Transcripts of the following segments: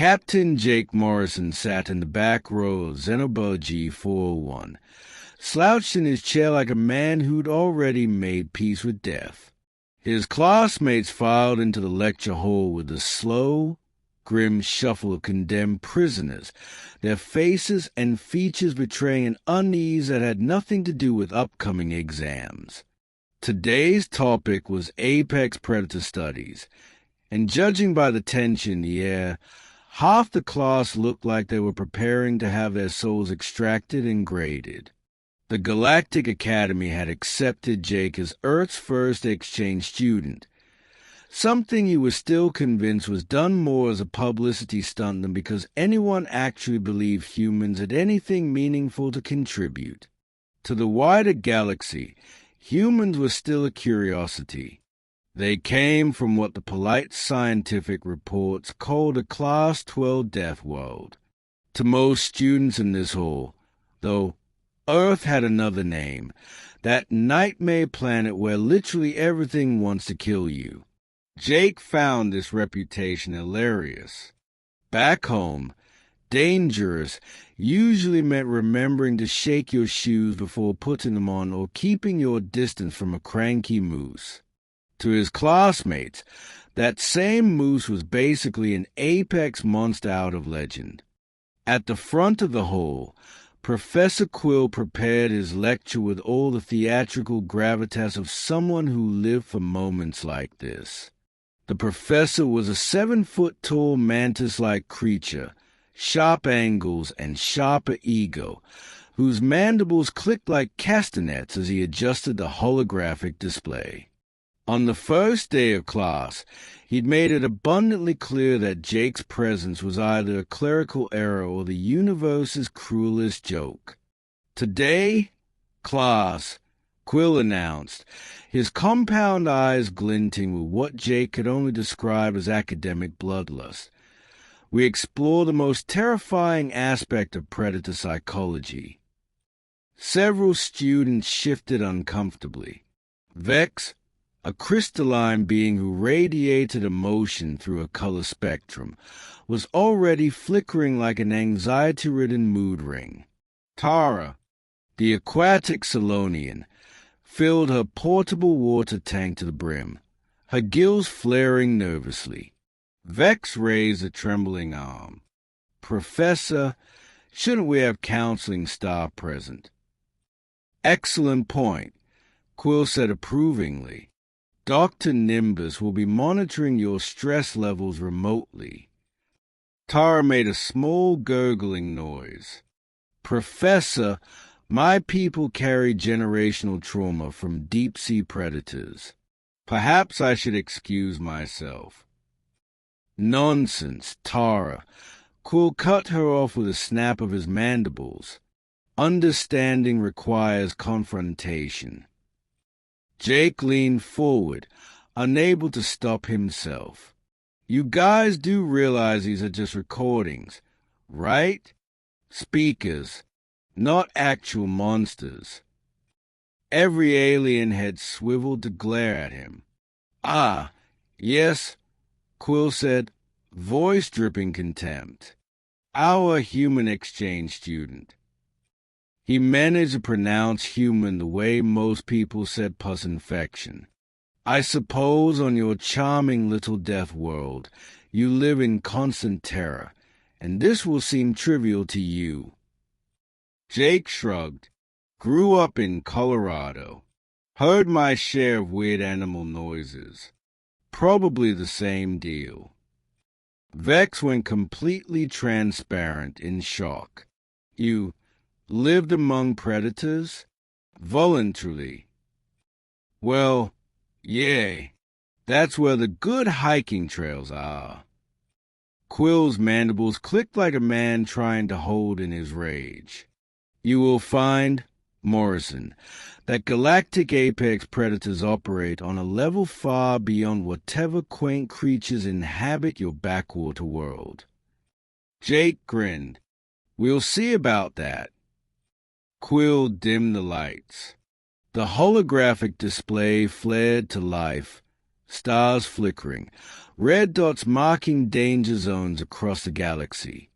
Captain Jake Morrison sat in the back row of Xenobiology 401, slouched in his chair like a man who'd already made peace with death. His classmates filed into the lecture hall with a slow, grim shuffle of condemned prisoners, their faces and features betraying an unease that had nothing to do with upcoming exams. Today's topic was apex predator studies, and judging by the tension in the air, half the class looked like they were preparing to have their souls extracted and graded. The Galactic Academy had accepted Jake as Earth's first exchange student, something he was still convinced was done more as a publicity stunt than because anyone actually believed humans had anything meaningful to contribute. To the wider galaxy, humans were still a curiosity. They came from what the polite scientific reports called a Class 12 death world. To most students in this hall, though, Earth had another name, that nightmare planet where literally everything wants to kill you. Jake found this reputation hilarious. Back home, dangerous usually meant remembering to shake your shoes before putting them on or keeping your distance from a cranky moose. To his classmates, that same moose was basically an apex monster out of legend. At the front of the hall, Professor Quill prepared his lecture with all the theatrical gravitas of someone who lived for moments like this. The professor was a 7-foot-tall mantis-like creature, sharp angles and sharper ego, whose mandibles clicked like castanets as he adjusted the holographic display. On the first day of class, he'd made it abundantly clear that Jake's presence was either a clerical error or the universe's cruelest joke. Today, class, Quill announced, his compound eyes glinting with what Jake could only describe as academic bloodlust. We explore the most terrifying aspect of predator psychology. Several students shifted uncomfortably. Vex, a crystalline being who radiated emotion through a color spectrum, was already flickering like an anxiety-ridden mood ring. Tara, the aquatic Solonian, filled her portable water tank to the brim, her gills flaring nervously. Vex raised a trembling arm. Professor, shouldn't we have counseling staff present? Excellent point, Quill said approvingly. Dr. Nimbus will be monitoring your stress levels remotely. Tara made a small gurgling noise. Professor, my people carry generational trauma from deep-sea predators. Perhaps I should excuse myself. Nonsense, Tara. Quill cut her off with a snap of his mandibles. Understanding requires confrontation. Jake leaned forward, unable to stop himself. You guys do realize these are just recordings, right? Speakers, not actual monsters. Every alien head swiveled to glare at him. Ah, yes, Quill said, voice dripping contempt. Our human exchange student. He managed to pronounce human the way most people said pus infection. I suppose on your charming little death world you live in constant terror, and this will seem trivial to you. Jake shrugged. Grew up in Colorado. Heard my share of weird animal noises. Probably the same deal. Vex went completely transparent in shock. You lived among predators? Voluntarily. Well, yay. That's where the good hiking trails are. Quill's mandibles clicked like a man trying to hold in his rage. You will find, Morrison, that galactic apex predators operate on a level far beyond whatever quaint creatures inhabit your backwater world. Jake grinned. We'll see about that. Quill dimmed the lights. The holographic display flared to life, stars flickering, red dots marking danger zones across the galaxy.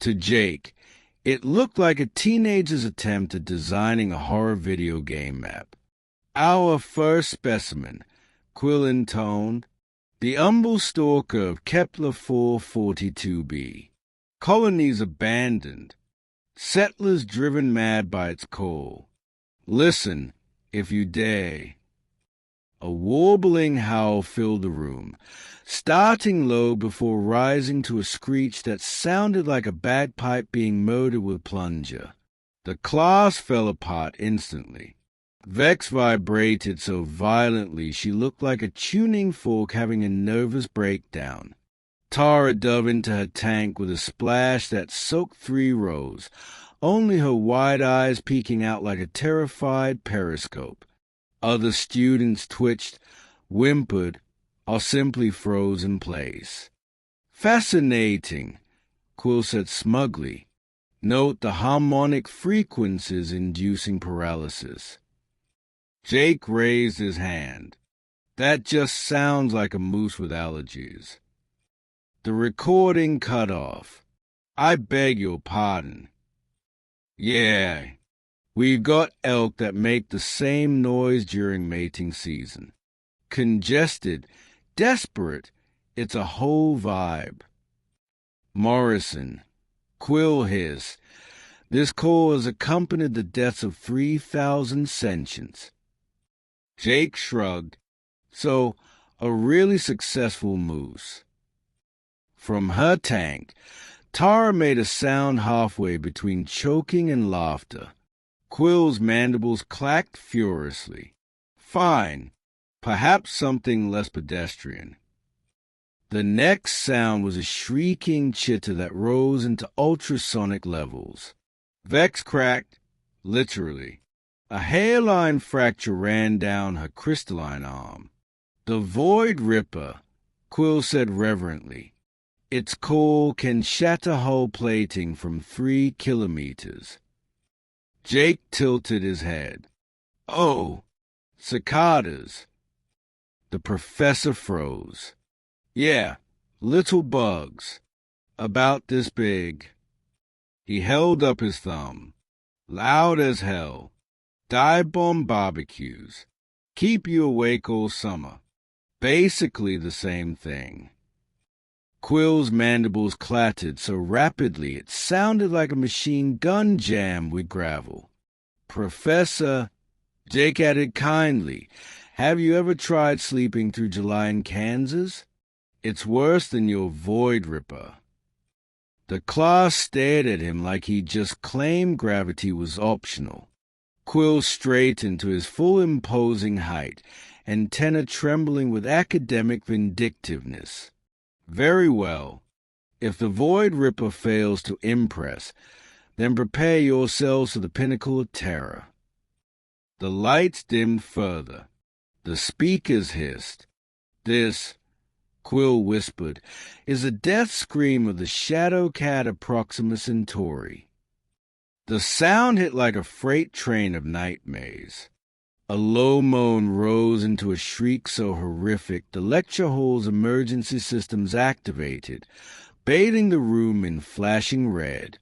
To Jake, it looked like a teenager's attempt at designing a horror video game map. Our first specimen, Quill intoned, the humble stalker of Kepler 442b. Colonies abandoned, settlers driven mad by its call. Listen, if you dare. A warbling howl filled the room, starting low before rising to a screech that sounded like a bagpipe being motored with plunger. The class fell apart instantly. Vex vibrated so violently she looked like a tuning fork having a nervous breakdown. Tara dove into her tank with a splash that soaked 3 rows, only her wide eyes peeking out like a terrified periscope. Other students twitched, whimpered, or simply froze in place. Fascinating, Quill said smugly. Note the harmonic frequencies inducing paralysis. Jake raised his hand. That just sounds like a moose with allergies. The recording cut off. I beg your pardon. Yeah, we've got elk that make the same noise during mating season. Congested, desperate, it's a whole vibe. Morrison, Quill hissed. This call has accompanied the deaths of 3,000 sentients. Jake shrugged. So, a really successful moose. From her tank, Tara made a sound halfway between choking and laughter. Quill's mandibles clacked furiously. Fine. Perhaps something less pedestrian. The next sound was a shrieking chitter that rose into ultrasonic levels. Vex cracked, literally. A hairline fracture ran down her crystalline arm. The Void Ripper, Quill said reverently. Its call can shatter hull plating from 3 kilometers. Jake tilted his head. Oh, cicadas. The professor froze. Yeah, little bugs. About this big. He held up his thumb. Loud as hell. Dive bomb barbecues. Keep you awake all summer. Basically the same thing. Quill's mandibles clattered so rapidly it sounded like a machine gun jam with gravel. Professor, Jake added kindly, have you ever tried sleeping through July in Kansas? It's worse than your Void Ripper. The class stared at him like he'd just claimed gravity was optional. Quill straightened to his full imposing height, antenna trembling with academic vindictiveness. Very well. If the Void Ripper fails to impress, then prepare yourselves for the pinnacle of terror. The lights dimmed further. The speakers hissed. This, Quill whispered, is a death scream of the Shadow Cat of Proxima Centauri. The sound hit like a freight train of nightmares. A low moan rose into a shriek so horrific the lecture hall's emergency systems activated, bathing the room in flashing red.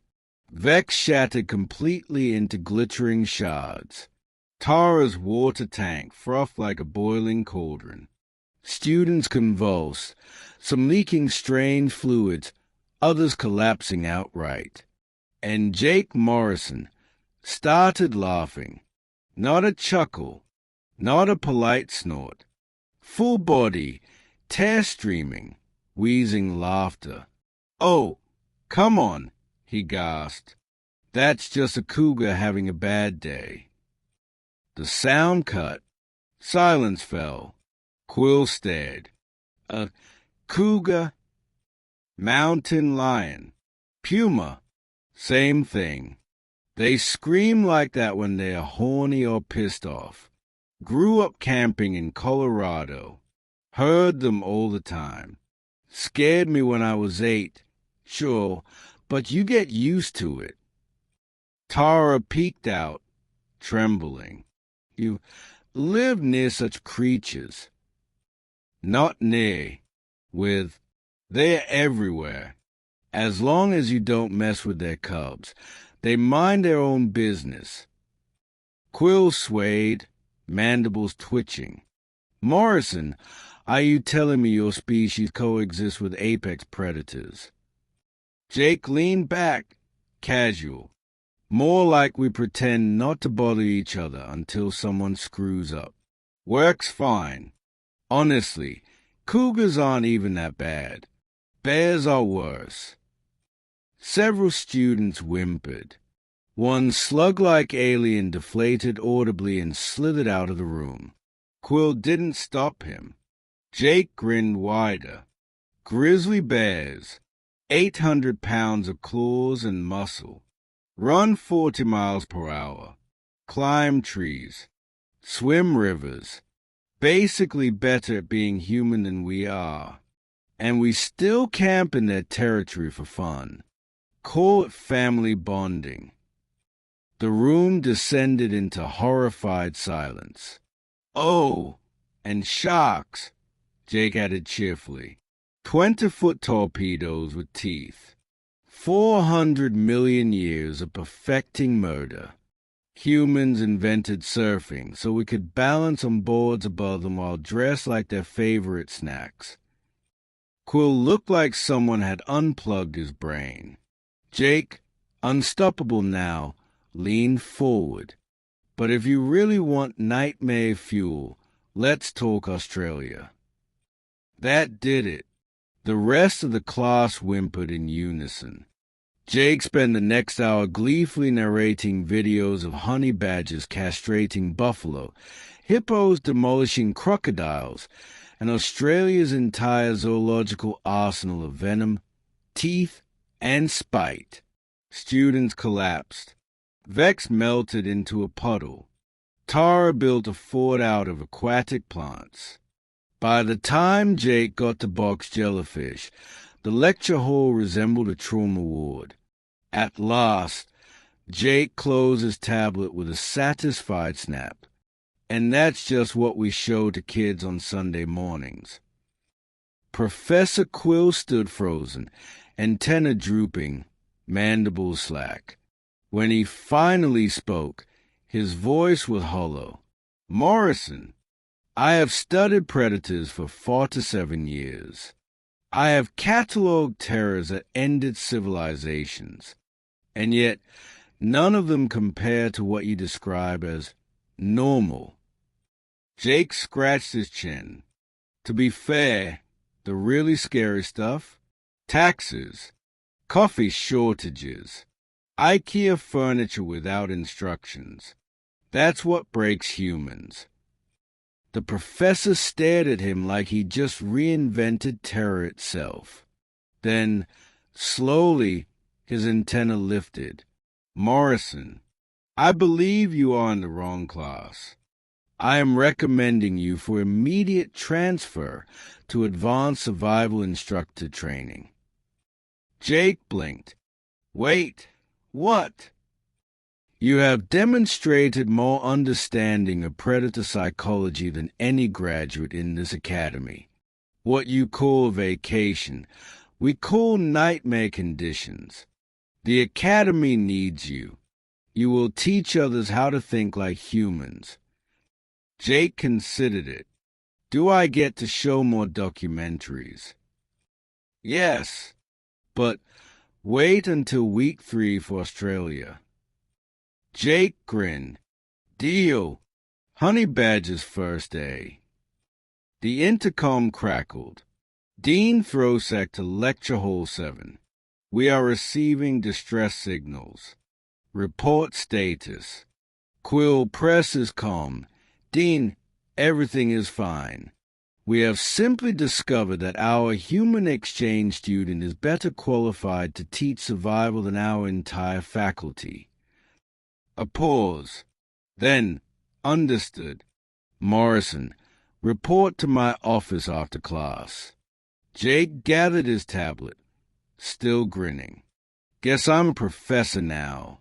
Vex shattered completely into glittering shards. Tara's water tank frothed like a boiling cauldron. Students convulsed, some leaking strange fluids, others collapsing outright. And Jake Morrison started laughing. Not a chuckle, not a polite snort. Full body, tear-streaming, wheezing laughter. Oh, come on, he gasped. That's just a cougar having a bad day. The sound cut. Silence fell. Quill stared. A cougar, mountain lion, puma, same thing. They scream like that when they are horny or pissed off. Grew up camping in Colorado. Heard them all the time. Scared me when I was 8. Sure, but you get used to it. Tara peeked out, trembling. You live near such creatures. Not near. With, they're everywhere. As long as you don't mess with their cubs, they mind their own business. Quill swayed, mandibles twitching. Morrison, are you telling me your species coexists with apex predators? Jake leaned back, casual. More like we pretend not to bother each other until someone screws up. Works fine. Honestly, cougars aren't even that bad. Bears are worse. Several students whimpered. One slug-like alien deflated audibly and slithered out of the room. Quill didn't stop him. Jake grinned wider. Grizzly bears, 800 pounds of claws and muscle. Run 40 miles per hour. Climb trees. Swim rivers. Basically better at being human than we are. And we still camp in their territory for fun. Call it family bonding. The room descended into horrified silence. Oh, and sharks, Jake added cheerfully. 20-foot torpedoes with teeth. 400 million years of perfecting murder. Humans invented surfing so we could balance on boards above them while dressed like their favorite snacks. Quill looked like someone had unplugged his brain. Jake, unstoppable now, leaned forward. But if you really want nightmare fuel, let's talk Australia. That did it. The rest of the class whimpered in unison. Jake spent the next hour gleefully narrating videos of honey badgers castrating buffalo, hippos demolishing crocodiles, and Australia's entire zoological arsenal of venom, teeth, and spite. Students collapsed. Vex melted into a puddle. Tara built a fort out of aquatic plants. By the time Jake got to box jellyfish, the lecture hall resembled a trauma ward. At last, Jake closed his tablet with a satisfied snap. And that's just what we show to kids on Sunday mornings. Professor Quill stood frozen, antenna drooping, mandibles slack. When he finally spoke, his voice was hollow. Morrison, I have studied predators for 4 to 7 years. I have catalogued terrors that ended civilizations, and yet none of them compare to what you describe as normal. Jake scratched his chin. To be fair, the really scary stuff? Taxes, coffee shortages, IKEA furniture without instructions. That's what breaks humans. The professor stared at him like he just reinvented terror itself. Then, slowly, his antenna lifted. Morrison, I believe you are in the wrong class. I am recommending you for immediate transfer to advanced survival instructor training. Jake blinked. Wait, what? You have demonstrated more understanding of predator psychology than any graduate in this academy. What you call vacation, we call nightmare conditions. The academy needs you. You will teach others how to think like humans. Jake considered it. Do I get to show more documentaries? Yes, but wait until week 3 for Australia. Jake grinned. Deal. Honey Badger's first day. The intercom crackled. Dean Throsek to Lecture Hall 7. We are receiving distress signals. Report status. Quill presses calm. Dean, everything is fine. We have simply discovered that our human exchange student is better qualified to teach survival than our entire faculty. A pause. Then, understood. Morrison, report to my office after class. Jake gathered his tablet, still grinning. Guess I'm a professor now.